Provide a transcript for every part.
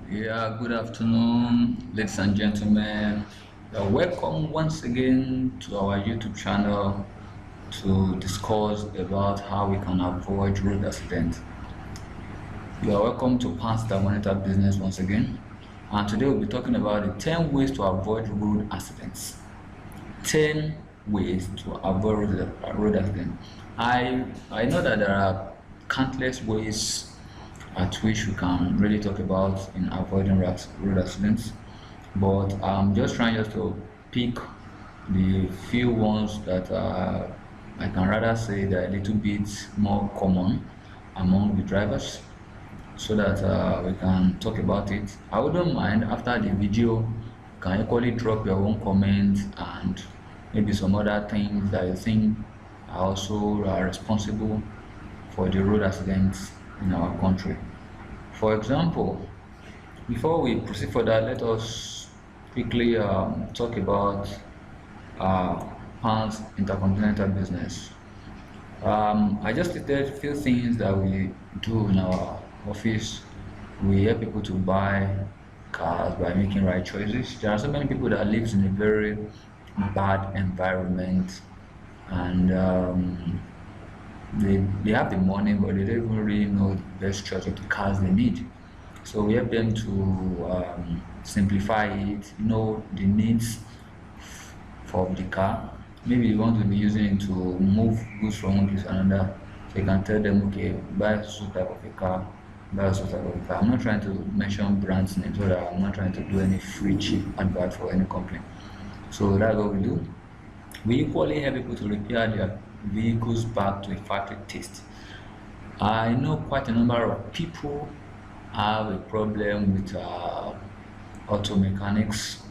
Yeah, good afternoon, ladies and gentlemen. Welcome once again to our YouTube channel to discuss about how we can avoid road accidents. You are welcome to Pass the Monitor Business once again. And today we'll be talking about the 10 ways to avoid road accidents. 10 ways to avoid road accidents. I know that there are countless ways at which we can really talk about in avoiding road accidents, but I'm just trying just to pick the few ones that I can rather say they're a little bit more common among the drivers so that we can talk about it. I wouldn't mind after the video you can equally drop your own comments and maybe some other things that you think are also responsible for the road accidents in our country. For example, before we proceed further, let us quickly talk about Pan's intercontinental business. I just stated a few things that we do in our office. We help people to buy cars by making right choices. There are so many people that lives in a very bad environment, and they have the money, but they don't even really know the best choice of the cars they need. So we help them to simplify it, know the needs for the car. Maybe you want to be using it to move goods from one place to another. So you can tell them, okay, buy so type of a car, buy so type of a car. I'm not trying to mention brands names, so that I'm not trying to do any free cheap advert for any company. So that's what we do. We equally help people to repair their vehicles back to a factory taste. I know quite a number of people have a problem with auto mechanics,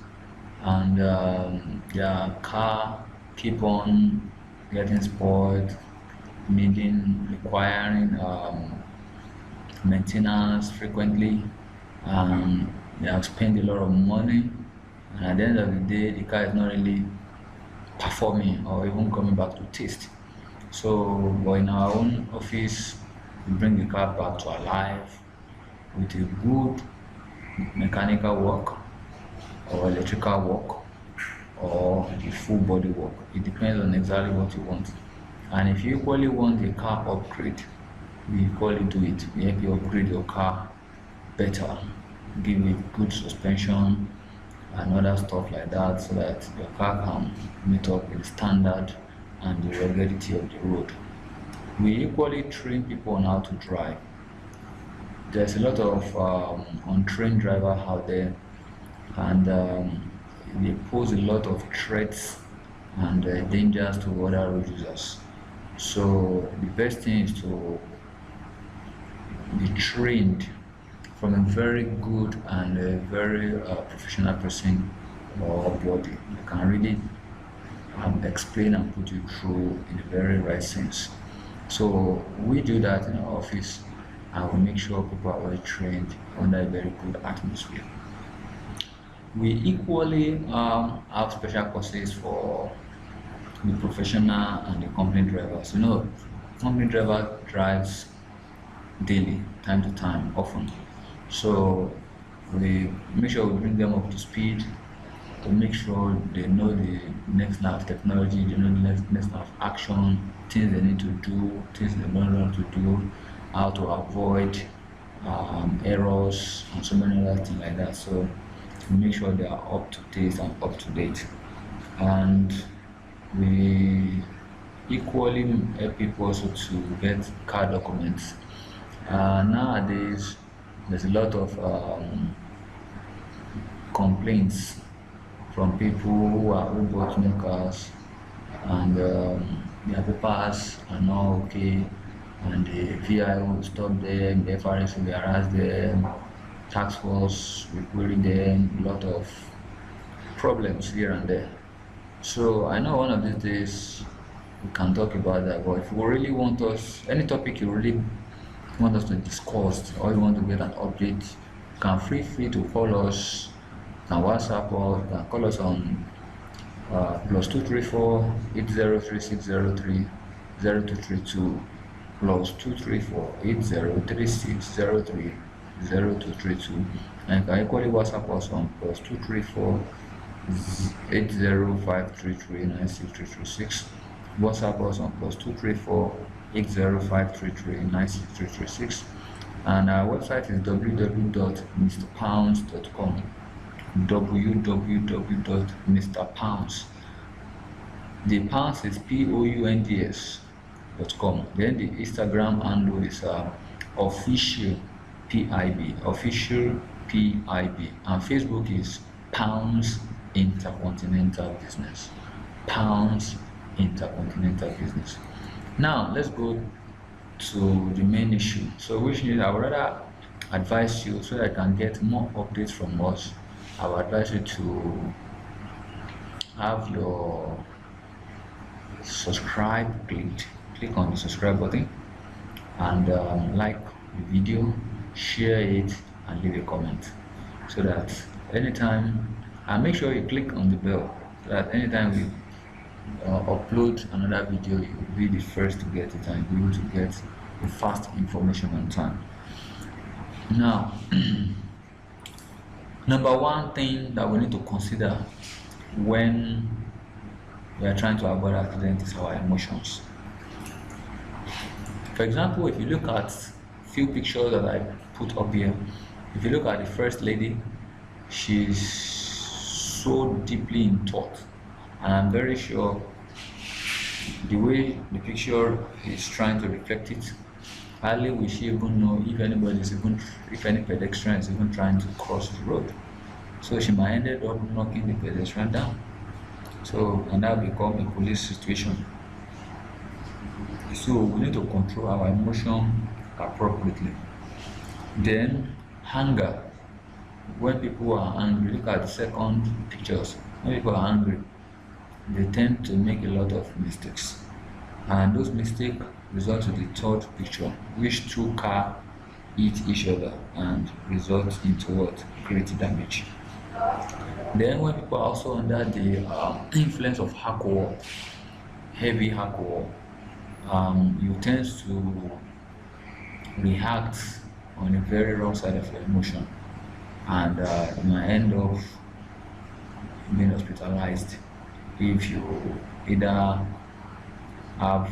and their car keep on getting spoiled, needing requiring maintenance frequently, and they have spent a lot of money, and at the end of the day the car is not really performing or even coming back to taste. So, but in our own office, we bring the car back to alive with a good mechanical work or electrical work or the full body work. It depends on exactly what you want. And if you equally want a car upgrade, we equally do it. We help you upgrade your car better, give it good suspension and other stuff like that so that your car can meet up with the standard and the ruggedity of the road. We equally train people on how to drive. There's a lot of untrained drivers out there, and they pose a lot of threats and dangers to other road users. So the best thing is to be trained from a very good and a very professional person or body. You can really explain and put you through in a very right sense. So we do that in our office, and we make sure people are well trained under a very good atmosphere. We equally have special courses for the professional and the company drivers. Company driver drives daily, time to time, often. So we make sure we bring them up to speed to make sure they know the next level of technology, they know the next level of action, things they need to do, things they don't want to do, how to avoid errors, and so many other things like that. So we make sure they are up to date and up to date. And we equally help people also to get car documents. Nowadays, there's a lot of complaints from people who bought new cars, and their papers are not okay, and the VIO will stop them, the FRS will harass them, tax force will query them, a lot of problems here and there. So I know one of these days we can talk about that, but if you really want us, any topic you really want us to discuss or you want to get an update, you can feel free to call us, you can WhatsApp us, you can call us on +234 803603 0232 +234 803603 0232, and you can equally WhatsApp us on +234 80533 WhatsApp us on +234 80533 and our website is www.mrpounds.com. www.mrpounds. The pounds is pounds.com. Then the Instagram handle is official PIB, and Facebook is Pounds Intercontinental Business. Pounds Intercontinental Business. Now let's go to the main issue. So which is, I would rather advise you, so that I can get more updates from us, I would advise you to have your subscribe click on the subscribe button, and like the video, share it, and leave a comment, so that anytime, and make sure you click on the bell, so that anytime we upload another video, you will be the first to get it and be able to get the fast information on time. Now number one thing that we need to consider when we are trying to avoid accident is our emotions. For example, if you look at few pictures that I put up here, if you look at the first lady, she's so deeply in thought, and I'm very sure the way the picture is trying to reflect it, hardly will she even know if any pedestrian is even trying to cross the road. So she might end up knocking the pedestrian down. So, and that will become a police situation. So we need to control our emotion appropriately. Then anger. When people are angry, look at the second pictures. When people are angry, they tend to make a lot of mistakes, and those mistakes result to the third picture, which two cars hit each other and result into what? Great damage. Then when people are also under the influence of alcohol, heavy alcohol, you tend to react on a very wrong side of your emotion, and you might end up being hospitalized if you either have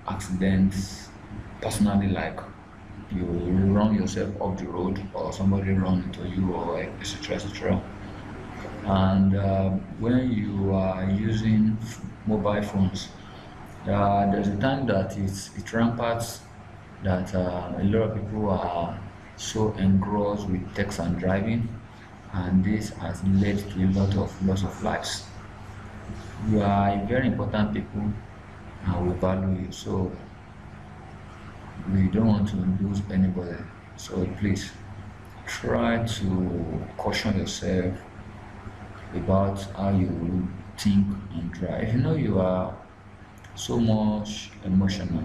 accidents personally, like you run yourself off the road, or somebody run into you, or etc, etc. And when you are using mobile phones, there's a time that it's rampant that a lot of people are so engrossed with text and driving, and this has led to a lot of loss of lives. You are a very important people, and we value you, so we don't want to lose anybody. So please try to caution yourself about how you think and drive. If you know you are so much emotional,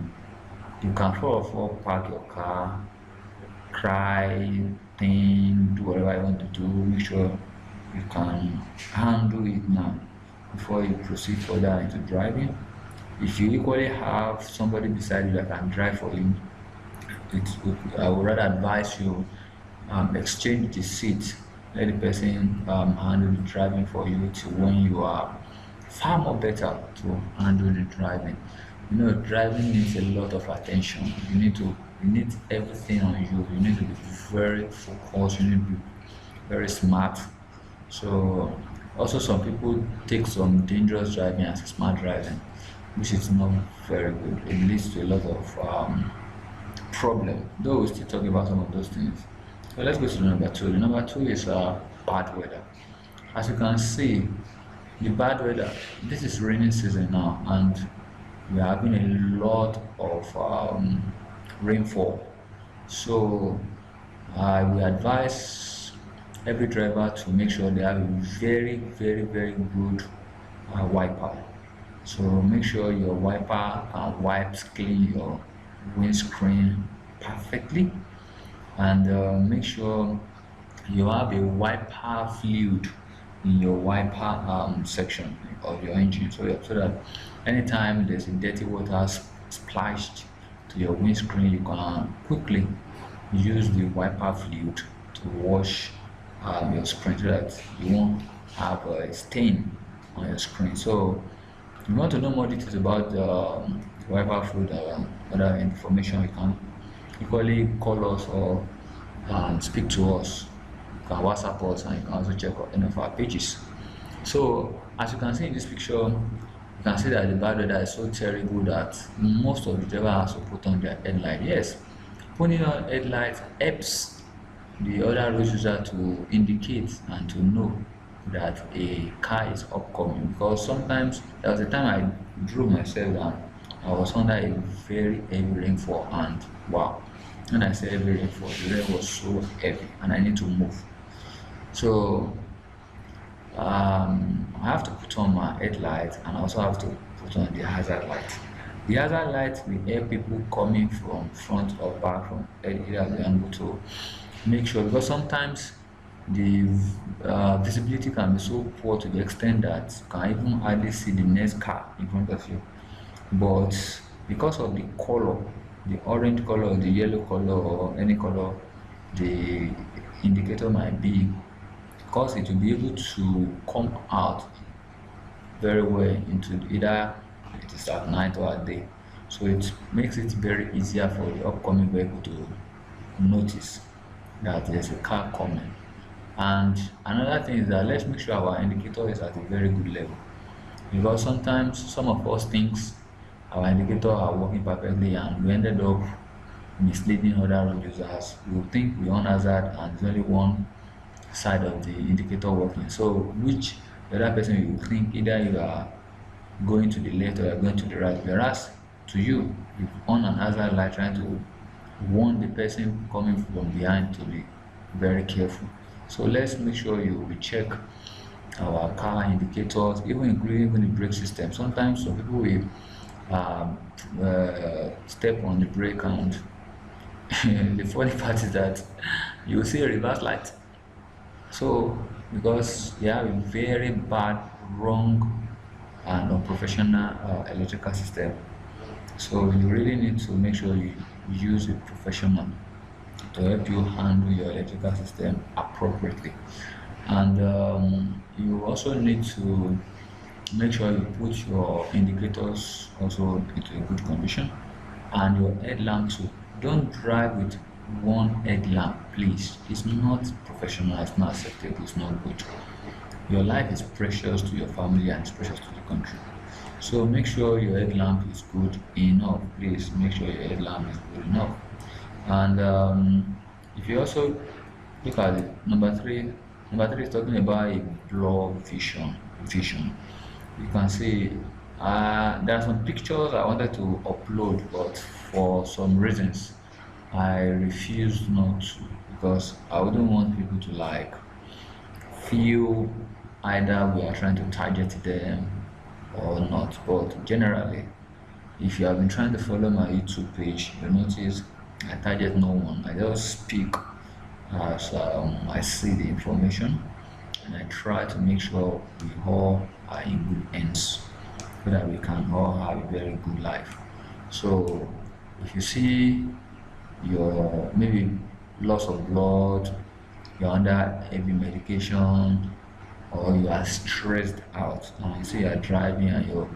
you can first of all park your car, cry, think, do whatever you want to do. Make sure you can handle it now before you proceed further into driving. If you equally have somebody beside you that can drive for you, I would rather advise you exchange the seat. Let the person handle the driving for you till when you are far more better to handle the driving. You know, driving needs a lot of attention. You need everything on you. You need to be very focused. You need to be very smart. So also some people take some dangerous driving as smart driving, which is not very good. It leads to a lot of problem. Though we still talk about some of those things. So let's go to number two. The number two is bad weather. As you can see, the bad weather. This is rainy season now, and we are having a lot of rainfall. So I will advise every driver to make sure they have a very, very, very good wiper. So make sure your wiper wipes clean your windscreen perfectly, and make sure you have a wiper fluid in your wiper section of your engine, so that anytime there's a dirty water splashed to your windscreen, you can quickly use the wiper fluid to wash your screen so that you won't have a stain on your screen. So if you want to know more details about the wiper fluid, other information, you can equally call us or speak to us. You can WhatsApp us, and you can also check out any of our pages. So as you can see in this picture, you can see that the bad weather is so terrible that most of the driver has to put on their headlight. Yes, putting on headlight helps the other road user to indicate and to know that a car is upcoming, because sometimes there was a time I drove myself and I was under a very heavy rainfall, and wow, when I say heavy rainfall, the rain was so heavy and I need to move. So I have to put on my headlight, and I also have to put on the hazard light. The hazard light will help people coming from front or back from either of the angle to make sure, because sometimes the visibility can be so poor to the extent that you can even hardly see the next car in front of you. But because of the color, the orange color, the yellow color, or any color the indicator might be, because it will be able to come out very well into either it is at night or at day. So it makes it very easier for the upcoming vehicle to notice that there's a car coming. And another thing is that let's make sure our indicator is at a very good level, because sometimes some of us thinks our indicator are working perfectly and we ended up misleading other road users. We think we on hazard and there's only one side of the indicator working, so which the other person will think either you are going to the left or you are going to the right, whereas to you you've on an hazard light trying to warn the person coming from behind to be very careful. So let's make sure you check our car indicators, even including even the brake system. Sometimes some people will step on the brake, and the funny part is that you will see a reverse light. So because you have a very bad, wrong, and unprofessional electrical system, so you really need to make sure you use a professional to help you handle your electrical system appropriately. And you also need to make sure you put your indicators also into a good condition, and your headlamp too. Don't drive with one headlamp, please. It's not professional, it's not acceptable, it's not good. Your life is precious to your family and it's precious to the country. So make sure your headlamp is good enough. Please make sure your headlamp is good enough. And if you also look at it, number three is talking about a blur vision. You can see there are some pictures I wanted to upload, but for some reasons I refused not to, because I wouldn't want people to like feel either we are trying to target them or not. But generally, if you have been trying to follow my YouTube page, you notice I target no one. I just speak as I see the information, and I try to make sure we all are in good hands so that we can all have a very good life. So if you see your maybe loss of blood, you're under heavy medication, or you are stressed out and you see you are driving and your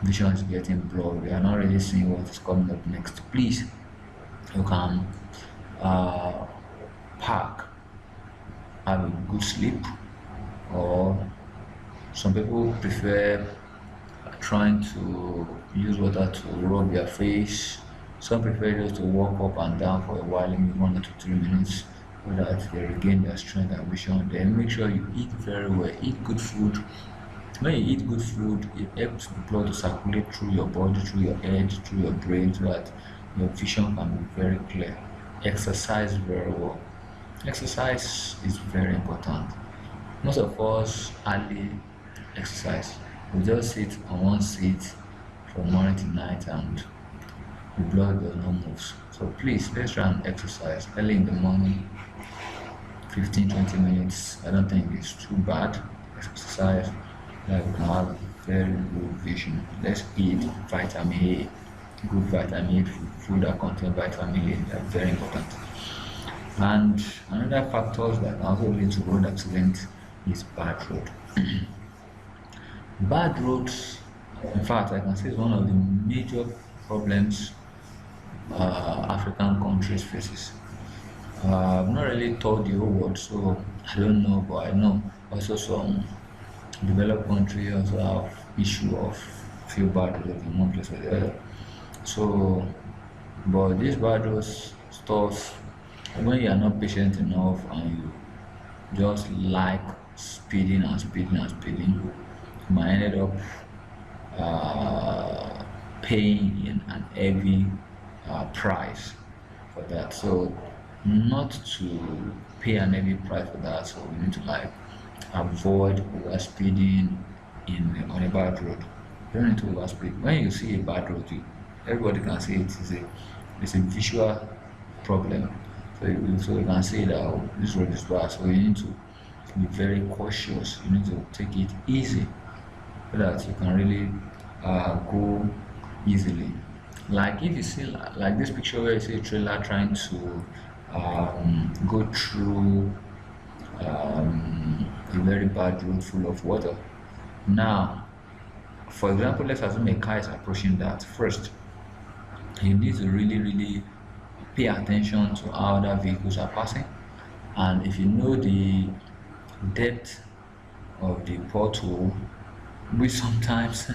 vision is getting blurred, you are not really seeing what is coming up next, please, you can park, have a good sleep, or some people prefer trying to use water to rub their face. Some prefer just to walk up and down for a while, maybe 1 to 3 minutes, so that they regain their strength and vision. Then make sure you eat very well, eat good food. When you eat good food, it helps the blood to circulate through your body, through your head, through your brain, so that your vision can be very clear. Exercise very well. Exercise is very important. Most of us hardly exercise. We just sit on one seat from morning to night and the blood does not move. So please, let's try and exercise early in the morning, 15-20 minutes. I don't think it's too bad. Exercise, like we can have very good vision. Let's eat vitamin A, good vitamin A food that contain vitamin A. They are very important. And another factors that also lead to road accident is bad road. Bad roads, in fact, I can say is one of the major problems African countries faces. I've not really told the whole world, so I don't know, but I know also some developed countries also have issue of few bad roads in one place or the other. So, but these bad roads stuff, when you are not patient enough and you just like speeding and speeding and speeding, you might ended up paying in an heavy price for that. So not to pay an heavy price for that, so we need to like avoid over speeding in on a bad road. You don't need to overspeed. When you see a bad road, everybody can see it's a visual problem. So you can see that oh, this road is bad. So you need to be very cautious. You need to take it easy so that you can really go easily. Like if you see like this picture where you see a trailer trying to go through a very bad road full of water. Now, for example, let's assume a car is approaching that. First, you need to really pay attention to how other vehicles are passing, and if you know the depth of the pothole, which sometimes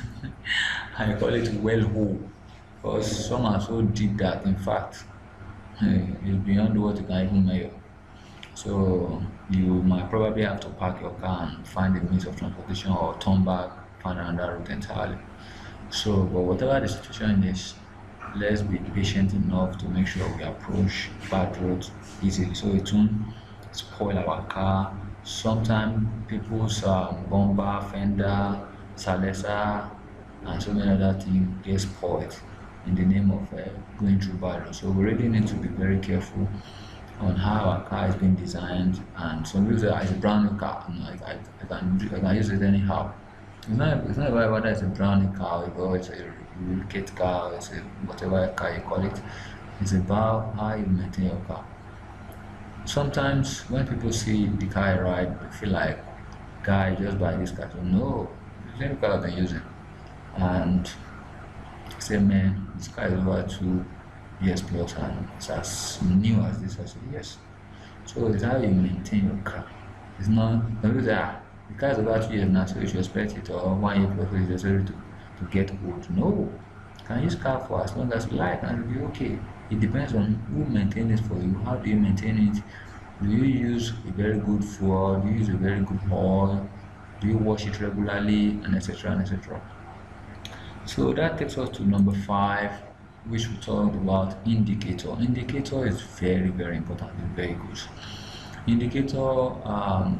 I call it well hole, because some are so deep that in fact it's beyond what you can even measure. So you might probably have to park your car and find a means of transportation or turn back, find another route entirely. So, but whatever the situation is, let's be patient enough to make sure we approach bad roads easily so it won't spoil our car. Sometimes people's bumper, fender, silencer, and so many other things get spoiled in the name of going through bad roads. So we really need to be very careful on how our car is being designed. And some people say, "Ah, it's a brand new car." No, I can use it anyhow. It's not about whether it's a brand new car or it's a kit car, it's a whatever car you call it. It's about how you maintain your car. Sometimes when people see the car I ride, they feel like, guy, just buy this car. So no, it's the same car I've been using. And say, man, this car is over 2 years plus and it's as new as this. I say, yes. So it's how you maintain your car. It's not, don't do that. The car is over 2 years now, so you should expect it, or 1 year plus, so it's necessary to get old. No. You can use car for as long as you like and it'll be okay. It depends on who maintains it for you. How do you maintain it? Do you use a very good fuel? Do you use a very good oil? Do you wash it regularly? And etc. and etc. So that takes us to number 5, which we talked about indicator. Indicator is very important. It's very good. Indicator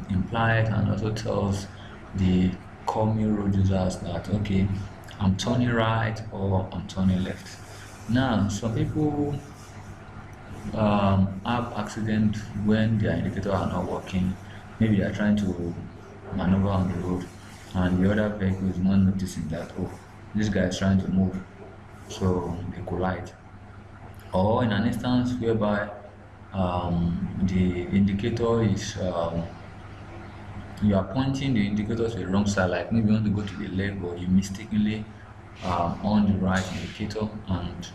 implies and also tells the coming road users that okay, I'm turning right or I'm turning left. Now, some people have accident when their indicator are not working. Maybe they are trying to maneuver on the road, and the other vehicle is not noticing that oh, this guy is trying to move, so they collide. Or in an instance whereby the indicator is you are pointing the indicator to the wrong side, like maybe you want to go to the left, or you mistakenly on the right indicator and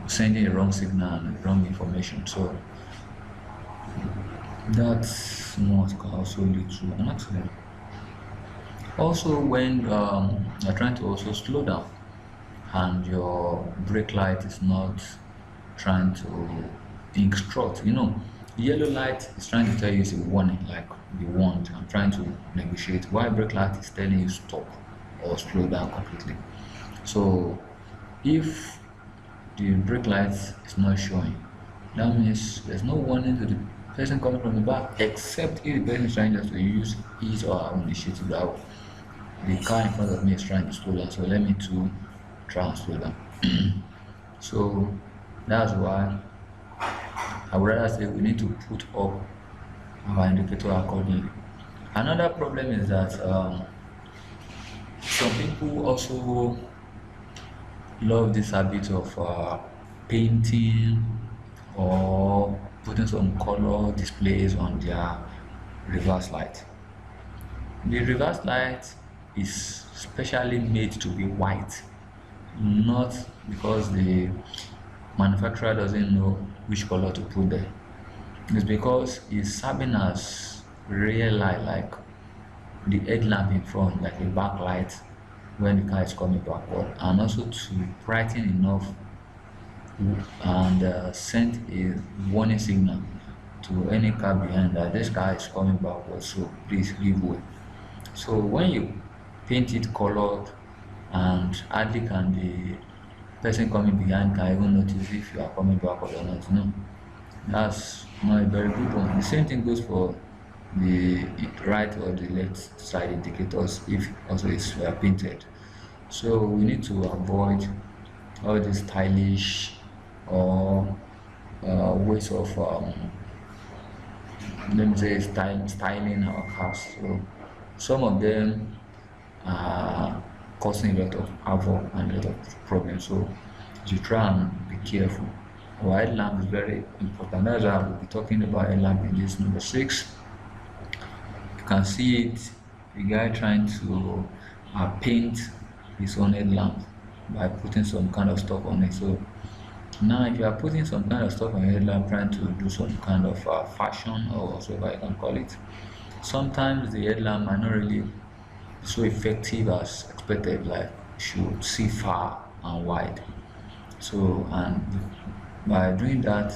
sending a wrong signal and wrong information. So that's what can also lead to an accident. Also, when you're trying to also slow down and your brake light is not trying to instruct, yellow light is trying to tell you it's a warning, like the want. I'm trying to negotiate. Why brake light is telling you stop or slow down completely. So if the brake light is not showing, that means there's no warning to the person coming from the back, except if the person is trying just to use his or her own initiative. That the car in front of me is trying to slow down, so let me to try and slow down. So that's why I would rather say we need to put up our indicator accordingly. Another problem is that some people also love this habit of painting or putting some color displays on their reverse light. The reverse light is specially made to be white, not because the manufacturer doesn't know which color to put there. It's because it's serving as real light, like the headlamp in front, like a backlight when the car is coming backward, and also to brighten enough and send a warning signal to any car behind that this car is coming backward, so please give way. So when you paint it colored, and hardly can the person coming behind can even notice if you are coming backward or not. No, that's not a very good one. The same thing goes for the right or the left side indicators if also it's painted. So we need to avoid all these stylish or ways of let me say styling our cars. So some of them are causing a lot of havoc and a lot of problems. So you try and be careful. Our headlamp is very important. That's why we'll be talking about headlamp in this number 6. You can see it, the guy trying to paint his own headlamp by putting some kind of stuff on it. So now if you are putting some kind of stuff on your headlamp, trying to do some kind of fashion or whatever you can call it, sometimes the headlamp might not really be so effective as expected, like you should see far and wide. So and by doing that,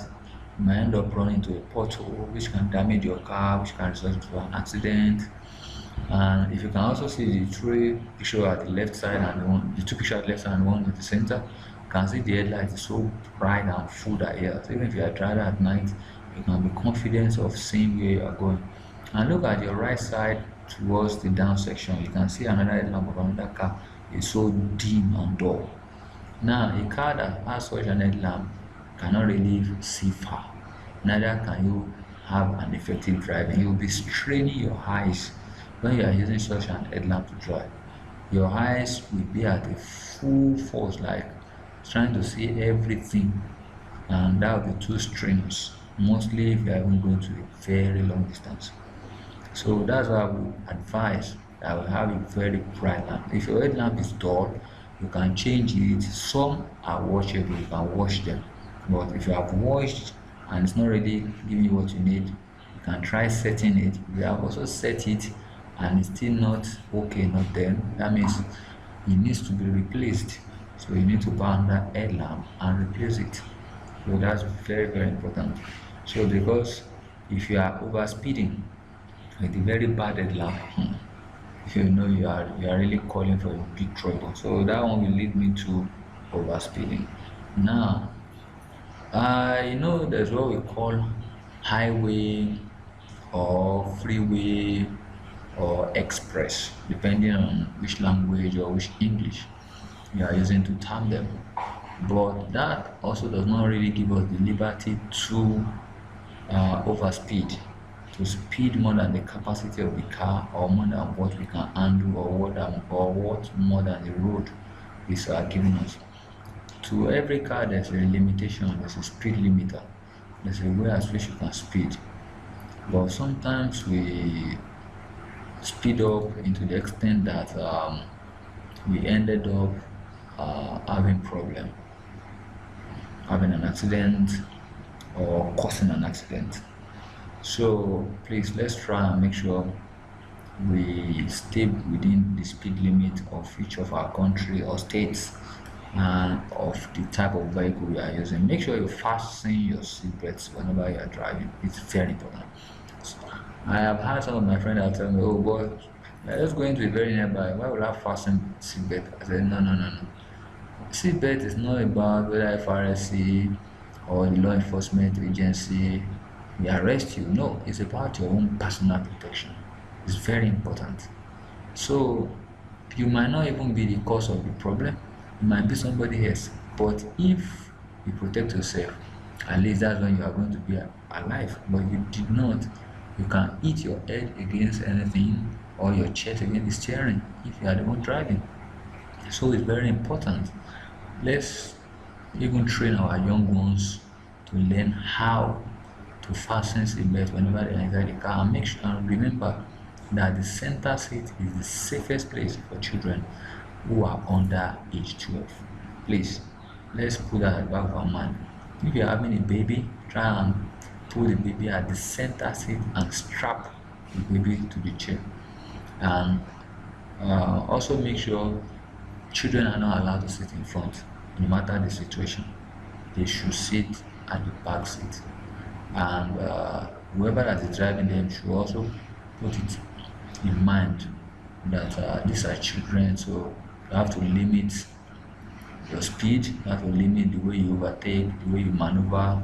you might end up running into a pothole which can damage your car, which can result into an accident. And if you can also see the three picture at the left side and the two pictures at the left side and one at the center, you can see the headlight is so bright and full that so even if you are driving at night, you can be confident of seeing where you are going. And look at your right side towards the down section, you can see another headlamp of another car is so dim and dull. Now a car that has such an headlamp cannot really see far, neither can you have an effective driving. You will be straining your eyes when you are using such an headlamp to drive. Your eyes will be at a full force, like trying to see everything, and that will be too strenuous, mostly if you are even going to a very long distance. So that's why I would advise that I will have a very bright lamp. If your headlamp is dull, you can change it. Some are washable, you can wash them. But if you have washed and it's not really giving you what you need, you can try setting it. We have also set it and it's still not okay, not then. That means it needs to be replaced. So you need to buy another headlamp and replace it. So that's very important. So because if you are over speeding with a very bad headlamp, if you know you are really calling for a big trouble. So that one will lead me to overspeeding. Now I know there's what we call highway or freeway or express, depending on which language or which English you are using to term them. But that also does not really give us the liberty to overspeed, to speed more than the capacity of the car or more than what we can handle or what more than the road is giving us. To every car there's a limitation, there's a speed limiter, there's a way at which you can speed. But sometimes we speed up into the extent that we ended up having problem, having an accident or causing an accident. So please, let's try and make sure we stay within the speed limit of each of our country or states and of the type of vehicle we are using. Make sure you fasten your seatbelts whenever you are driving. It's very important. So, I have had some of my friends that tell me, oh boy, let's go into a very nearby, why would I fasten seatbelt? I said, no. Seatbelt is not about whether FRSC or the law enforcement agency will arrest you. No, it's about your own personal protection. It's very important. So you might not even be the cause of the problem, it might be somebody else. But if you protect yourself, at least that's when you are going to be alive. But you did not, you can hit your head against anything or your chest against the steering if you are the one driving. So it's very important. Let's even train our young ones to learn how to fasten seatbelt whenever they enter the car, and make sure and remember that the center seat is the safest place for children who are under age 12. Please, let's put that at the back of our mind. If you're having a baby, try and put the baby at the center seat and strap the baby to the chair. And also make sure children are not allowed to sit in front, no matter the situation. They should sit at the back seat, and whoever that is driving them should also put it in mind that these are children, so you have to limit your speed, you have to limit the way you overtake, the way you maneuver,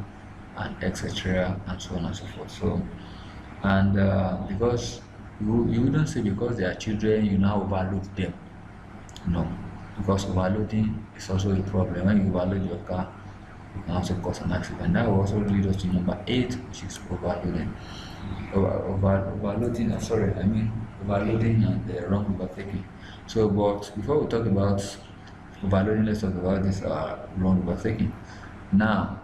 and etc., and so on and so forth. So, and because you wouldn't say because they are children you now overload them. No, because overloading is also a problem. When you overload your car, you can also cause an accident. That will also lead us to number 8, which is overloading. Overloading, overloading and wrong overtaking. So, but before we talk about overloading, let's talk about this wrong overtaking. Now,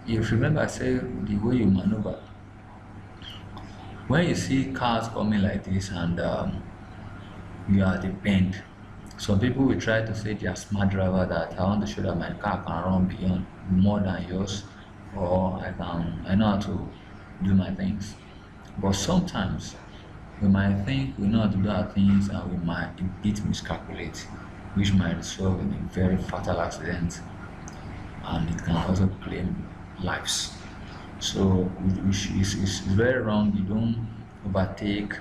if you remember, I said the way you maneuver. When you see cars coming like this and you are at the bend, some people will try to say they are smart driver, that I want to show that my car can run beyond more than yours, or I know how to do my things. But sometimes we might think we know how to do our things and we might a bit miscalculate, which might result in a very fatal accident, and it can also claim lives. So it's very wrong. You don't overtake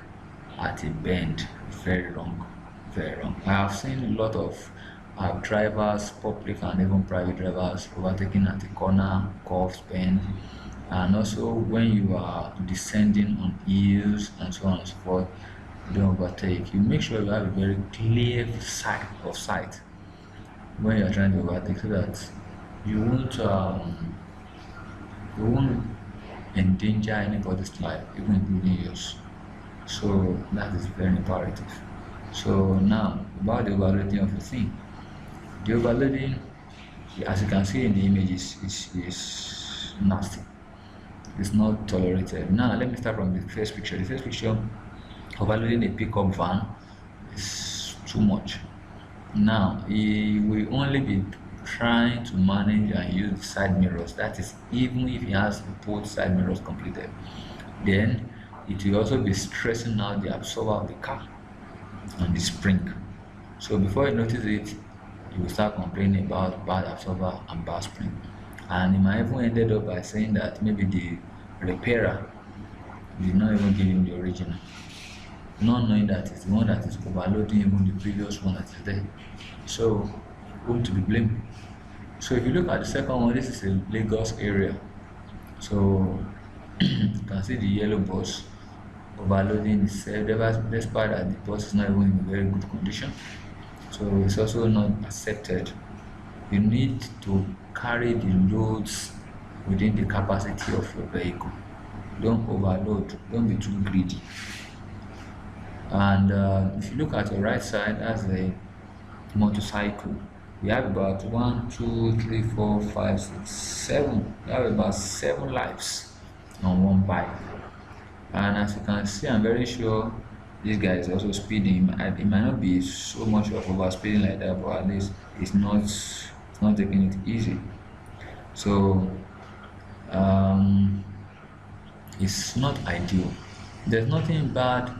at a bend. Very wrong, very wrong. I have seen a lot of drivers, public and even private drivers, overtaking at a corner, curves, bend, and also when you are descending on hills and so on and so forth. You don't overtake. You make sure you have a very clear sight of sight when you are trying to overtake, so that you won't endanger anybody's life, even including yours. So that is very imperative. So now about the overloading of the thing. The overloading, as you can see in the image, is nasty. It's not tolerated. Now let me start from the first picture. The first picture, overloading a pickup van is too much. Now he will only be trying to manage and use the side mirrors, that is even if he has both side mirrors completed. Then it will also be stressing out the absorber of the car and the spring. So before you notice it, you will start complaining about bad absorber and bad spring, and he might even ended up by saying that maybe the repairer did not even give him the original, not knowing that it's the one that is overloading even the previous one that is there. So whom to be blamed? So if you look at the second one, this is a Lagos area. So you can see the yellow bus overloading itself, despite that the bus is not even in very good condition. So it's also not accepted. You need to carry the loads within the capacity of your vehicle. Don't overload, don't be too greedy. And if you look at your right side, as a motorcycle, we have about 1, 2, 3, 4, 5, 6, 7. We have about 7 lives on one bike. And as you can see, I'm very sure this guy is also speeding. It might not be so much of overspeeding like that, but at least it's not taking it easy. So it's not ideal. There's nothing bad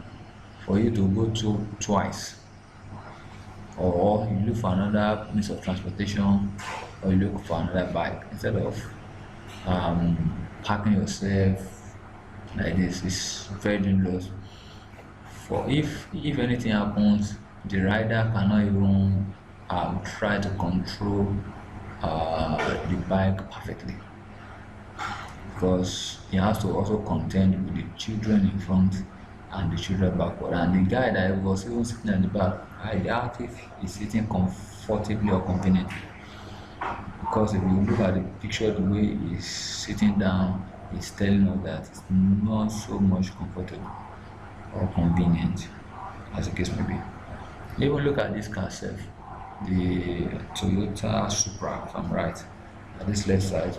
for you to go to twice, or you look for another means of transportation, or you look for another bike instead of parking yourself like this. It's very dangerous. For if anything happens, the rider cannot even try to control the bike perfectly, because he has to also contend with the children in front and the children backward. And the guy that was even sitting at the back, I doubt if he's sitting comfortably or conveniently, because if you look at the picture, the way he's sitting down, he's telling us that it's not so much comfortable or convenient, as the case may be. Even look at this car self, the Toyota Supra, if I'm right, at this left side.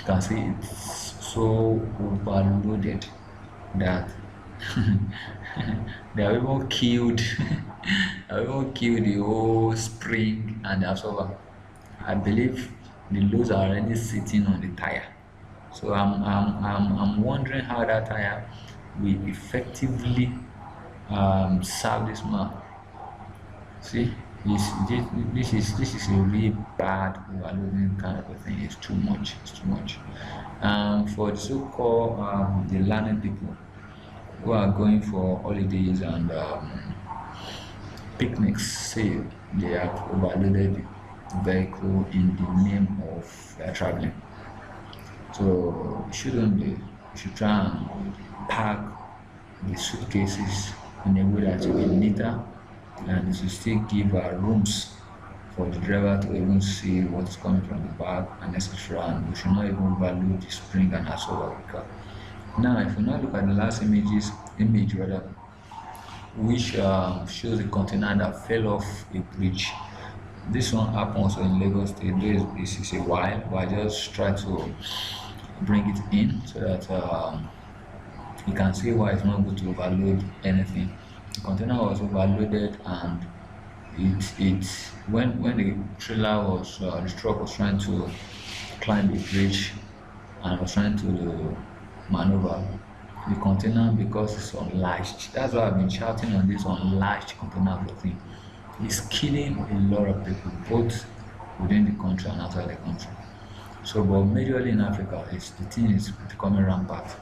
can see it's so overloaded that they have even killed they have even killed the whole spring and the absorber. I believe the loads are already sitting on the tire. So I'm wondering how that tire will effectively serve this man. See, this is a really bad overloading kind of a thing. It's too much. It's too much. For the so-called the learning people who are going for holidays and picnics, say they have overloaded the vehicle in the name of traveling. So it shouldn't be. You should try and pack the suitcases in a way that will be neater and to still give rooms for the driver to even see what's coming from the back and etc. And we should not even overload the spring and also the car. Now, if you now look at the last image rather, which shows a container that fell off a bridge. This one happened also in Lagos State. This is a while, but I just try to bring it in so that you can see why it's not good to overload anything. The container was overloaded, and it when the trailer was the truck was trying to climb the bridge and was trying to maneuver the container, because it's unlatched. That's why I've been shouting on this unlatched container thing. It's killing a lot of people, both within the country and outside the country. So, but majorly in Africa, the thing is becoming rampant.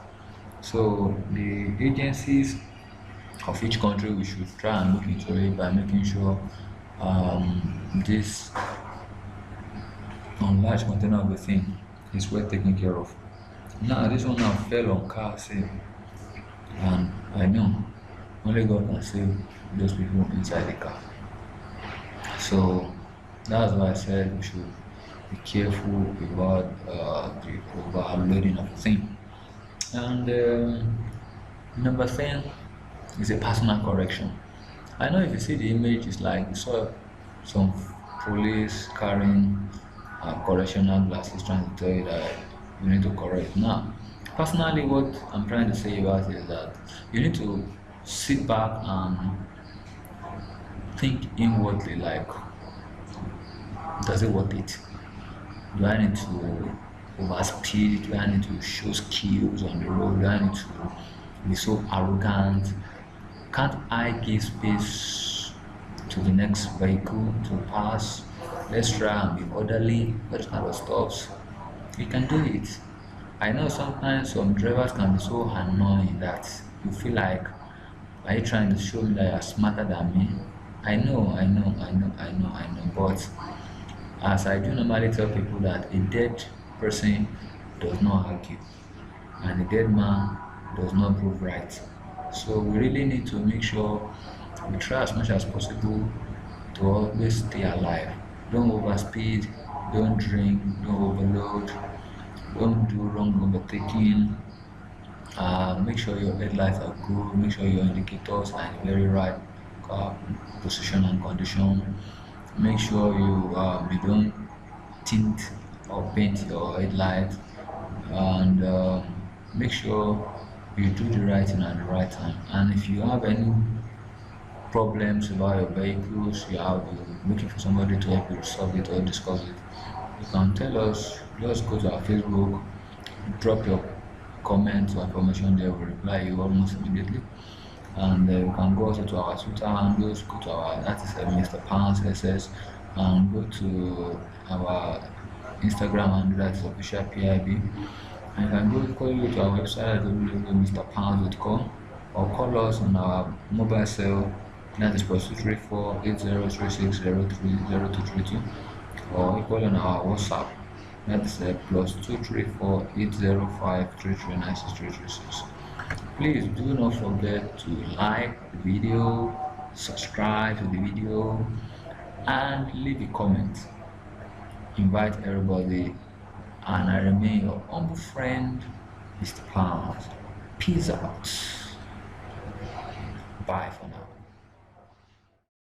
So the agencies of each country, we should try and look into it by making sure this unlatched container of the thing is well taken care of. Now this one now fell on car safe, and I know only God can save those people inside the car. So that's why I said we should be careful about the overloading of the thing. And number 10 is a personal correction. I know if you see the image, it's like you saw some police carrying correctional glasses trying to tell you that you need to correct. Now, personally, what I'm trying to say about it is that you need to sit back and think inwardly, like, does it worth it? Do I need to overspeed? Do I need to show skills on the road? Do I need to be so arrogant? Can't I give space to the next vehicle to pass? Let's try and be orderly, that kind of stuff. You can do it. I know sometimes some drivers can be so annoying that you feel like, are you trying to show me that you're smarter than me? I know, but as I do normally tell people that a dead person does not argue and a dead man does not prove right. So we really need to make sure we try as much as possible to always stay alive. Don't overspeed, don't drink, don't overload, don't do wrong overtaking. Make sure your headlights are good, make sure your indicators are in very right position and condition. Make sure you don't tint or paint your headlights, and make sure you do the right thing at the right time. And if you have any problems about your vehicles, you're looking for somebody to help you solve it or discuss it, you can tell us. Just go to our Facebook, drop your comments or information there, we'll reply you almost immediately. And you can go also to our Twitter handles, go to our, that is Mr. Pounds SS, and go to our Instagram handle, that is official PIB. And you can go to our website at www.mrpounds.com, or call us on our mobile cell, that is +234 8036 030232, or equal on our WhatsApp, that is +234 805 3396 Please do not forget to like the video, subscribe to the video, and leave a comment. Invite everybody, and I remain your humble friend, Mr. Pounds. Peace out. Bye for now.